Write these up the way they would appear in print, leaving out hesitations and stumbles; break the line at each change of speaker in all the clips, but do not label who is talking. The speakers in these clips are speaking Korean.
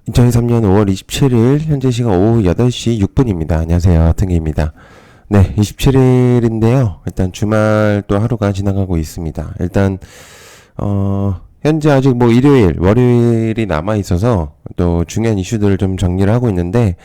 2023년 5월 27일 현재 시간 오후 8시 6분입니다. 안녕하세요. 등기입니다. 네, 27일인데요. 일단 주말 또 하루가 지나가고 있습니다. 일단 현재 아직 뭐 일요일, 월요일이 남아 있어서 또 중요한 이슈들을 좀 정리를 하고 있는데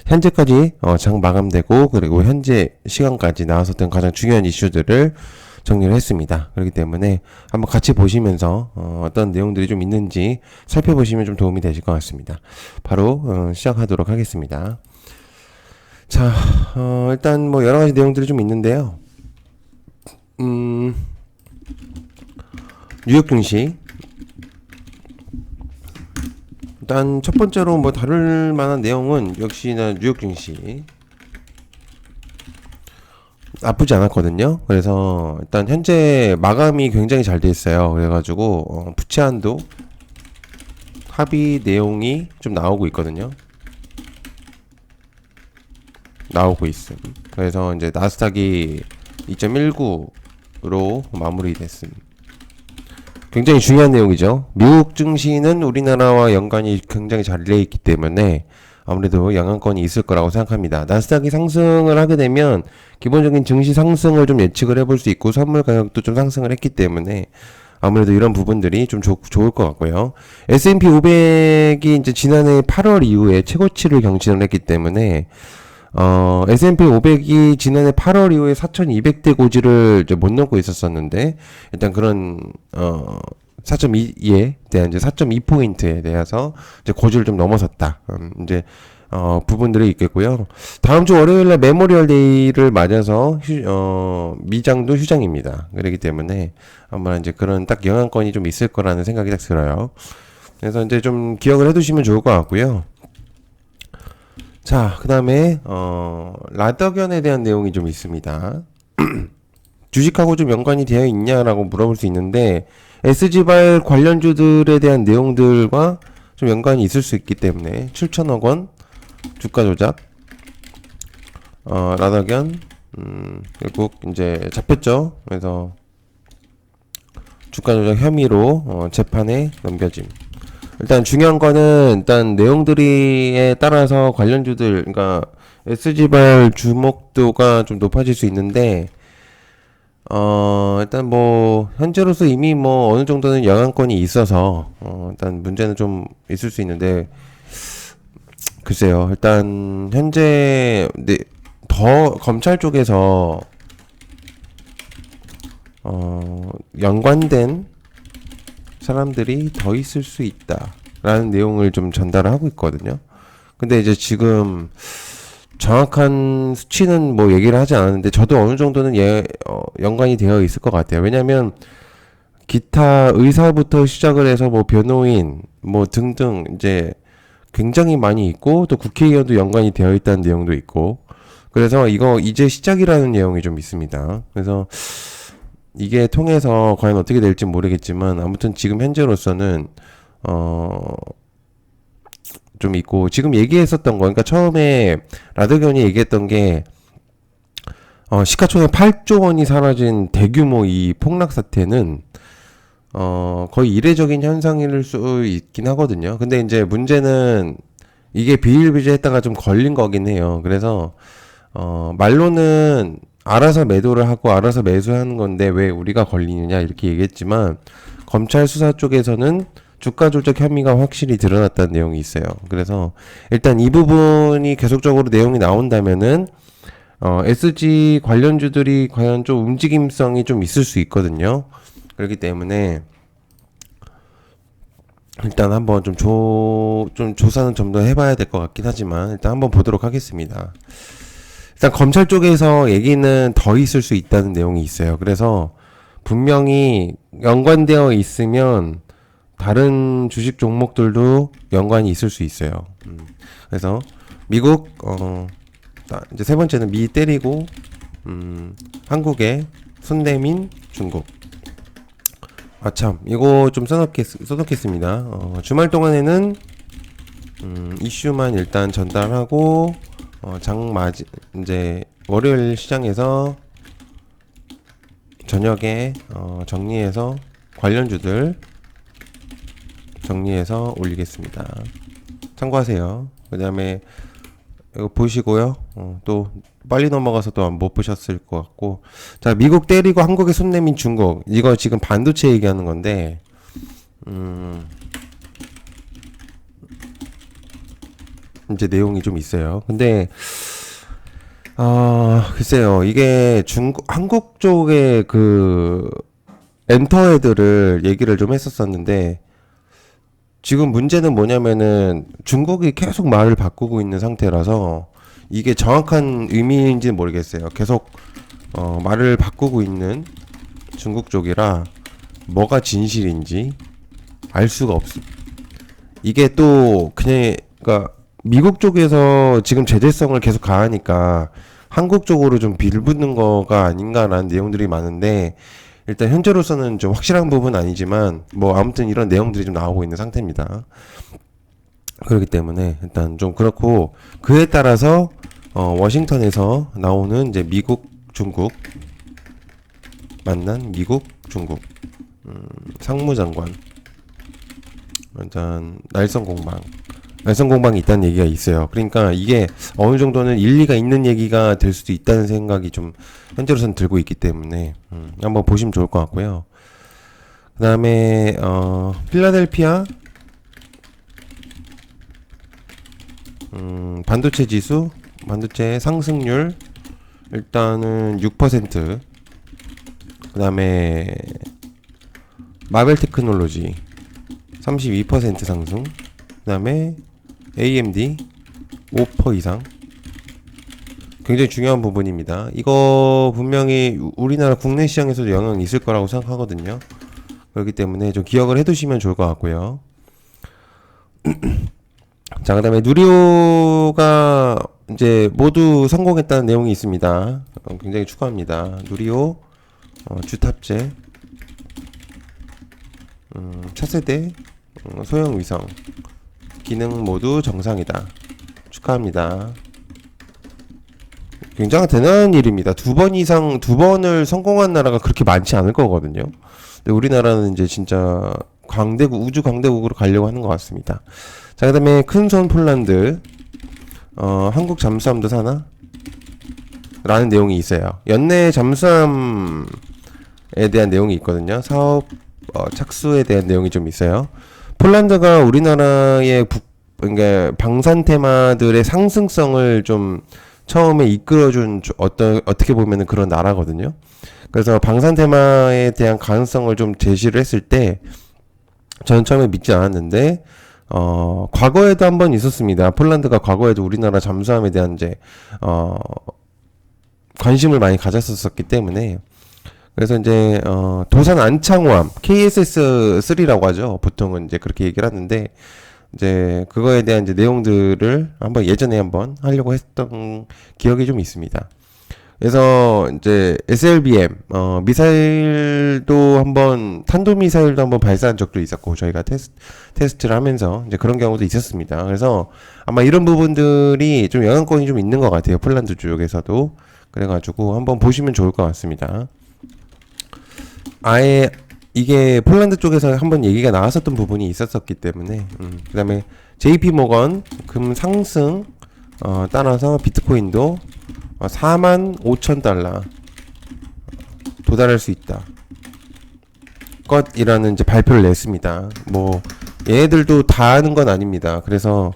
현재까지 장 마감되고 그리고 현재 시간까지 나왔었던 가장 중요한 이슈들을 정리를 했습니다. 그렇기 때문에 한번 같이 보시면서 어떤 내용들이 좀 있는지 살펴보시면 좀 도움이 되실 것 같습니다. 바로 시작하도록 하겠습니다. 자, 일단 뭐 여러 가지 내용들이 좀 있는데요. 뉴욕 증시 일단 첫 번째로 뭐 다룰 만한 내용은 역시나 뉴욕 증시 나쁘지 않았거든요. 그래서 일단 현재 마감이 굉장히 잘 돼 있어요. 그래가지고 부채 한도 합의 내용이 좀 나오고 있거든요. 나오고 있음. 그래서 이제 나스닥이 2.19로 마무리됐음. 굉장히 중요한 내용이죠. 미국 증시는 우리나라와 연관이 굉장히 잘 돼 있기 때문에 아무래도 영향권이 있을 거라고 생각합니다. 나스닥이 상승을 하게 되면 기본적인 증시 상승을 좀 예측을 해볼 수 있고 선물 가격도 좀 상승을 했기 때문에 아무래도 이런 부분들이 좀 좋을 것 같고요. S&P 500이 이제 지난해 8월 이후에 최고치를 경신을 했기 때문에 S&P 500이 지난해 8월 이후에 4,200대 고지를 이제 못 넘고 있었었는데 일단 그런 4.2에 대한 이제 4.2포인트에 대해서 이제 고지를 좀 넘어섰다. 이제 부분들이 있겠고요. 다음 주 월요일 날 메모리얼 데이를 맞아서 미장도 휴장입니다. 그렇기 때문에 아마 이제 그런 딱 영향권이 좀 있을 거라는 생각이 딱 들어요. 그래서 이제 좀 기억을 해두시면 좋을 것 같고요. 자, 그 다음에 라더견에 대한 내용이 좀 있습니다. 주식하고 좀 연관이 되어 있냐라고 물어볼 수 있는데 SG발 관련주들에 대한 내용들과 좀 연관이 있을 수 있기 때문에 7천억 원 주가 조작 라더견 결국 이제 잡혔죠. 그래서 주가 조작 혐의로 재판에 넘겨짐. 일단 중요한 거는 일단 내용들이에 따라서 관련주들 그러니까 SG발 주목도가 좀 높아질 수 있는데 일단 뭐 현재로서 이미 뭐 어느 정도는 영향권이 있어서 일단 문제는 좀 있을 수 있는데 글쎄요. 일단 현재 더 검찰 쪽에서 연관된 사람들이 더 있을 수 있다라는 내용을 좀 전달을 하고 있거든요. 근데 이제 지금 정확한 수치는 뭐 얘기를 하지 않았는데 저도 어느 정도는 연관이 되어 있을 것 같아요. 왜냐하면 기타 의사부터 시작을 해서 뭐 변호인 뭐 등등 이제 굉장히 많이 있고 또 국회의원도 연관이 되어 있다는 내용도 있고 그래서 이거 이제 시작이라는 내용이 좀 있습니다. 그래서 이게 통해서 과연 어떻게 될지 모르겠지만 아무튼 지금 현재로서는 좀 있고 지금 얘기했었던 거 그러니까 처음에 라드견이 얘기했던 게 시가총액 8조 원이 사라진 대규모 이 폭락 사태는 거의 이례적인 현상일 수 있긴 하거든요. 근데 이제 문제는 이게 비일비재했다가 좀 걸린 거긴 해요. 그래서 말로는 알아서 매도를 하고 알아서 매수하는 건데 왜 우리가 걸리느냐 이렇게 얘기했지만 검찰 수사 쪽에서는 주가 조작 혐의가 확실히 드러났다는 내용이 있어요. 그래서 일단 이 부분이 계속적으로 내용이 나온다면은 SG 관련주들이 과연 좀 움직임성이 좀 있을 수 있거든요. 그렇기 때문에 일단 한번 좀 조사는 좀 더 해봐야 될 것 같긴 하지만 일단 한번 보도록 하겠습니다. 일단 검찰 쪽에서 얘기는 더 있을 수 있다는 내용이 있어요. 그래서 분명히 연관되어 있으면 다른 주식 종목들도 연관이 있을 수 있어요. 그래서 미국 이제 세 번째는 미 때리고 한국의 손대민 중국. 참 이거 좀 써놓겠습니다. 주말 동안에는 이슈만 일단 전달하고 장맞이 이제 월요일 시장에서 저녁에 정리해서 관련주들 정리해서 올리겠습니다. 참고하세요. 그 다음에 이거 보시고요. 또 빨리 넘어가서 또 못 보셨을 것 같고. 자, 미국 때리고 한국에 손 내민 중국. 이거 지금 반도체 얘기하는 건데, 이제 내용이 좀 있어요. 근데 글쎄요. 이게 한국 쪽의 그 엔터 애들을 얘기를 좀 했었었는데, 지금 문제는 뭐냐면은 중국이 계속 말을 바꾸고 있는 상태라서 이게 정확한 의미인지는 모르겠어요. 계속 말을 바꾸고 있는 중국 쪽이라 뭐가 진실인지 알 수가 없음. 이게 또 그냥 그러니까 미국 쪽에서 지금 제재성을 계속 가하니까 한국 쪽으로 좀 빌붙는 거가 아닌가라는 내용들이 많은데, 일단 현재로서는 좀 확실한 부분은 아니지만 뭐 아무튼 이런 내용들이 좀 나오고 있는 상태입니다. 그렇기 때문에 일단 좀 그렇고, 그에 따라서 워싱턴에서 나오는 이제 미국 중국 만난 미국 중국 상무장관 일단 날선 공방이 있다는 얘기가 있어요. 그러니까 이게 어느 정도는 일리가 있는 얘기가 될 수도 있다는 생각이 좀 현재로서는 들고 있기 때문에 한번 보시면 좋을 것 같고요. 그 다음에 필라델피아 반도체 지수, 반도체 상승률 일단은 6%. 그 다음에 마벨 테크놀로지 32% 상승. 그 다음에 AMD 5% 이상. 굉장히 중요한 부분입니다. 이거 분명히 우리나라 국내 시장에서도 영향이 있을 거라고 생각하거든요. 그렇기 때문에 좀 기억을 해두시면 좋을 것 같고요. 자, 그 다음에 누리호가 이제 모두 성공했다는 내용이 있습니다. 굉장히 축하합니다. 누리호 주탑재 차세대 소형 위성 기능 모두 정상이다. 축하합니다. 굉장히 대단한 일입니다. 두 번을 성공한 나라가 그렇게 많지 않을 거거든요. 근데 우리나라는 이제 진짜 우주 강대국으로 가려고 하는 것 같습니다. 자, 그 다음에 큰손 폴란드, 한국 잠수함도 사나? 라는 내용이 있어요. 연내 잠수함에 대한 내용이 있거든요. 사업, 착수에 대한 내용이 좀 있어요. 폴란드가 우리나라의 그러니까 방산 테마들의 상승성을 좀 처음에 이끌어준 어떻게 보면은 그런 나라거든요. 그래서 방산 테마에 대한 가능성을 좀 제시를 했을 때 저는 처음에 믿지 않았는데 과거에도 한번 있었습니다. 폴란드가 과거에도 우리나라 잠수함에 대한 이제 관심을 많이 가졌었기 때문에. 그래서 이제 도산 안창호함 KSS-3라고 하죠. 보통은 이제 그렇게 얘기를 하는데, 이제 그거에 대한 이제 내용들을 예전에 한번 하려고 했던 기억이 좀 있습니다. 그래서 이제 SLBM 미사일도 탄도 미사일도 한번 발사한 적도 있었고, 저희가 테스트를 하면서 이제 그런 경우도 있었습니다. 그래서 아마 이런 부분들이 좀 영향권이 좀 있는 것 같아요. 폴란드 쪽에서도. 그래가지고 한번 보시면 좋을 것 같습니다. 아예 이게 폴란드 쪽에서 한번 얘기가 나왔었던 부분이 있었기 때문에. 그 다음에 JP모건 금 상승 따라서 비트코인도 45,000달러 도달할 수 있다 것이라는 이제 발표를 냈습니다. 뭐 얘네들도 다 하는 건 아닙니다. 그래서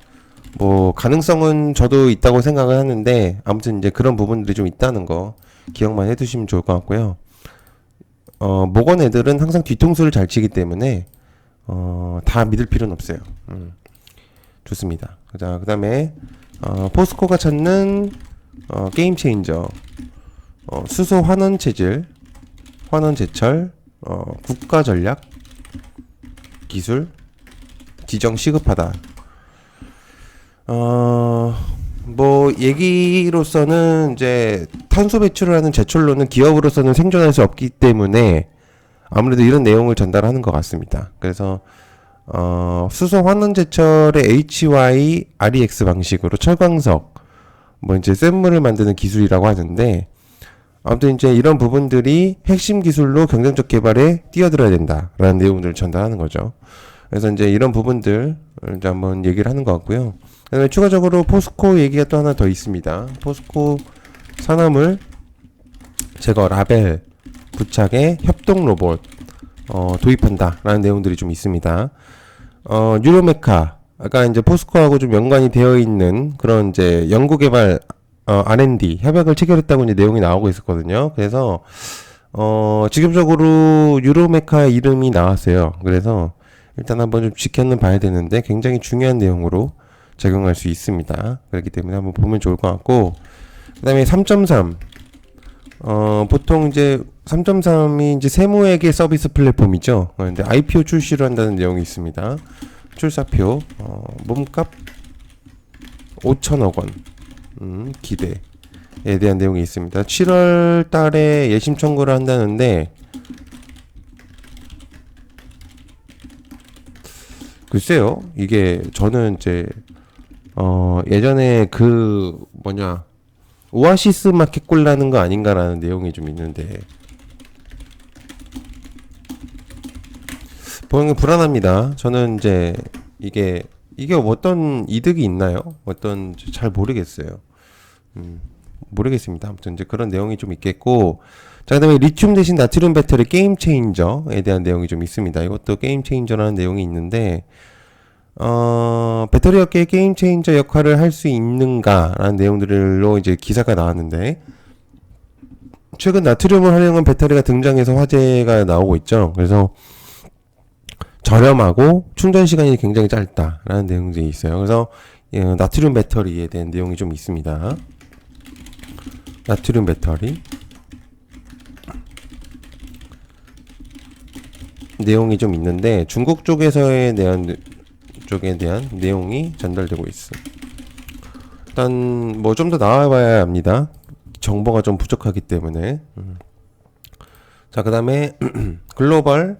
뭐 가능성은 저도 있다고 생각을 하는데, 아무튼 이제 그런 부분들이 좀 있다는 거 기억만 해두시면 좋을 것 같고요. 모건 애들은 항상 뒤통수를 잘 치기 때문에 다 믿을 필요는 없어요. 좋습니다. 자, 그 다음에 포스코가 찾는 게임 체인저, 수소 환원 체질, 환원 제철, 국가 전략 기술 지정 시급하다. 뭐 얘기로서는 이제 탄소 배출을 하는 제철로는 기업으로서는 생존할 수 없기 때문에 아무래도 이런 내용을 전달하는 것 같습니다. 그래서 수소 환원 제철의 HY REX 방식으로 철광석 뭐 이제 쇳물을 만드는 기술이라고 하는데, 아무튼 이제 이런 부분들이 핵심 기술로 경쟁적 개발에 뛰어들어야 된다라는 내용들을 전달하는 거죠. 그래서 이제 이런 부분들 이제 한번 얘기를 하는 것 같고요. 그다음에 추가적으로 포스코 얘기가 또 하나 더 있습니다. 포스코 산화물 제거 라벨 부착에 협동 로봇 도입한다라는 내용들이 좀 있습니다. 뉴로메카 아까 이제 포스코하고 좀 연관이 되어 있는 그런 이제 연구개발 R&D 협약을 체결했다고 이제 내용이 나오고 있었거든요. 그래서 직접적으로 유로메카의 이름이 나왔어요. 그래서 일단 한번 좀 지켜는 봐야 되는데 굉장히 중요한 내용으로 적용할 수 있습니다. 그렇기 때문에 한번 보면 좋을 것 같고, 그 다음에 3.3 보통 이제 3.3이 이제 세무회계 서비스 플랫폼이죠. 근데 IPO 출시를 한다는 내용이 있습니다. 출사표 몸값 5천억 원 기대에 대한 내용이 있습니다. 7월 달에 예심 청구를 한다는데 글쎄요. 이게 저는 이제 예전에 그 뭐냐 오아시스 마켓 꼴라는 거 아닌가라는 내용이 좀 있는데 보는 게 불안합니다. 저는 이제 이게 어떤 이득이 있나요? 어떤 잘 모르겠어요. 모르겠습니다. 아무튼 이제 그런 내용이 좀 있겠고, 자 그다음에 리튬 대신 나트륨 배터리 게임 체인저에 대한 내용이 좀 있습니다. 이것도 게임 체인저라는 내용이 있는데 배터리 업계의 게임 체인저 역할을 할 수 있는가라는 내용들로 이제 기사가 나왔는데, 최근 나트륨을 활용한 배터리가 등장해서 화제가 나오고 있죠. 그래서 저렴하고 충전 시간이 굉장히 짧다라는 내용들이 있어요. 그래서 나트륨 배터리에 대한 내용이 좀 있습니다. 나트륨 배터리 내용이 좀 있는데 중국 쪽에 대한 내용이 전달되고 있어. 일단 뭐 좀 더 나와봐야 합니다. 정보가 좀 부족하기 때문에. 자, 그다음에 글로벌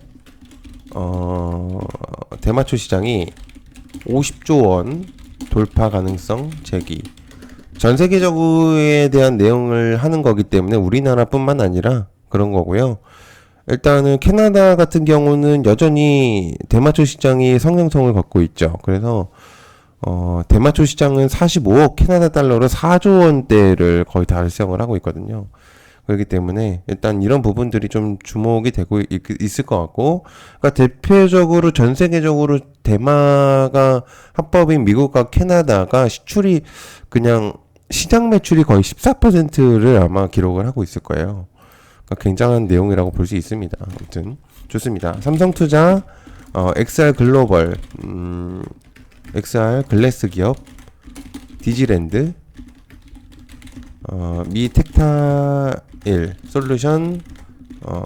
대마초 시장이 50조 원 돌파 가능성 제기. 전 세계적으로에 대한 내용을 하는 거기 때문에 우리나라뿐만 아니라 그런 거고요. 일단은 캐나다 같은 경우는 여전히 대마초 시장이 성장성을 걷고 있죠. 그래서 대마초 시장은 45억 캐나다 달러로 4조 원대를 거의 달성을 하고 있거든요. 그렇기 때문에 일단 이런 부분들이 좀 주목이 되고 있을 것 같고, 그러니까 대표적으로 전 세계적으로 대마가 합법인 미국과 캐나다가 시출이 그냥 시장 매출이 거의 14%를 아마 기록을 하고 있을 거예요. 그러니까 굉장한 내용이라고 볼 수 있습니다. 아무튼 좋습니다. 삼성투자, XR 글로벌, XR 글래스 기업, 디지랜드, 미 텍타일 솔루션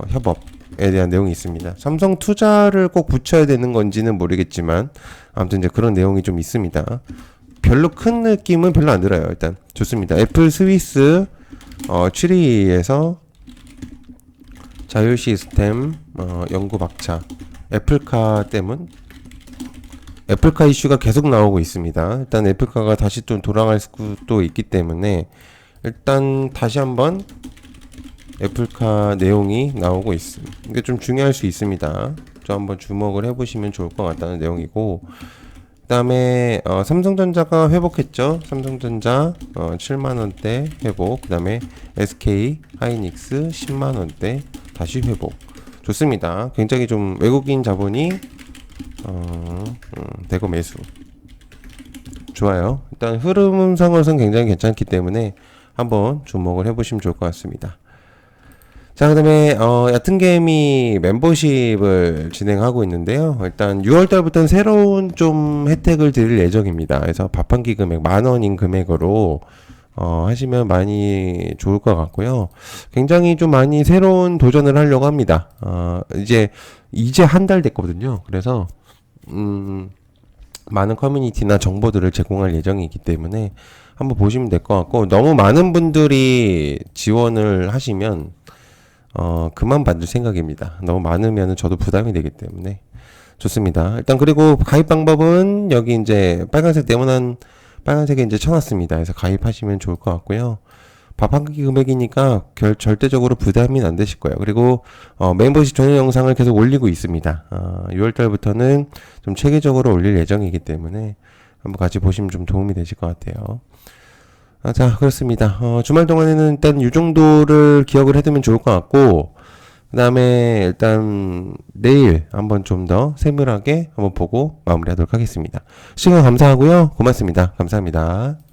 협업에 대한 내용이 있습니다. 삼성 투자를 꼭 붙여야 되는 건지는 모르겠지만 아무튼 이제 그런 내용이 좀 있습니다. 별로 큰 느낌은 별로 안 들어요. 일단 좋습니다. 애플 스위스 7위에서 자율 시스템 연구 박차. 애플카 때문 애플카 이슈가 계속 나오고 있습니다. 일단 애플카가 다시 좀 돌아갈 수도 있기 때문에 일단 다시 한번 애플카 내용이 나오고 있습니다. 이게 좀 중요할 수 있습니다. 좀 한번 주목을 해보시면 좋을 것 같다는 내용이고, 그 다음에 삼성전자가 회복했죠. 삼성전자 7만원대 회복, 그 다음에 SK 하이닉스 10만원대 다시 회복. 좋습니다. 굉장히 좀 외국인 자본이 대거 매수 좋아요. 일단 흐름상으로는 굉장히 괜찮기 때문에 한번 주목을 해보시면 좋을 것 같습니다. 자, 그 다음에 얕은개미 멤버십을 진행하고 있는데요. 일단 6월달부터는 새로운 좀 혜택을 드릴 예정입니다. 그래서 밥 한 끼 금액 10,000원인 금액으로 하시면 많이 좋을 것 같고요. 굉장히 좀 많이 새로운 도전을 하려고 합니다. 이제 한 달 됐거든요. 그래서 많은 커뮤니티나 정보들을 제공할 예정이기 때문에 한번 보시면 될 것 같고, 너무 많은 분들이 지원을 하시면 그만 받을 생각입니다. 너무 많으면 저도 부담이 되기 때문에 좋습니다. 일단 그리고 가입 방법은 여기 이제 빨간색 네모난 빨간색에 이제 쳐놨습니다. 그래서 가입하시면 좋을 것 같고요. 밥 한 끼 금액이니까 절대적으로 부담이 안 되실 거예요. 그리고 멤버십 전용 영상을 계속 올리고 있습니다. 6월달부터는 좀 체계적으로 올릴 예정이기 때문에 한번 같이 보시면 좀 도움이 되실 것 같아요. 자, 그렇습니다. 주말 동안에는 일단 이 정도를 기억을 해두면 좋을 것 같고, 그 다음에 일단 내일 한번 좀 더 세밀하게 한번 보고 마무리하도록 하겠습니다. 시간 감사하고요. 고맙습니다. 감사합니다.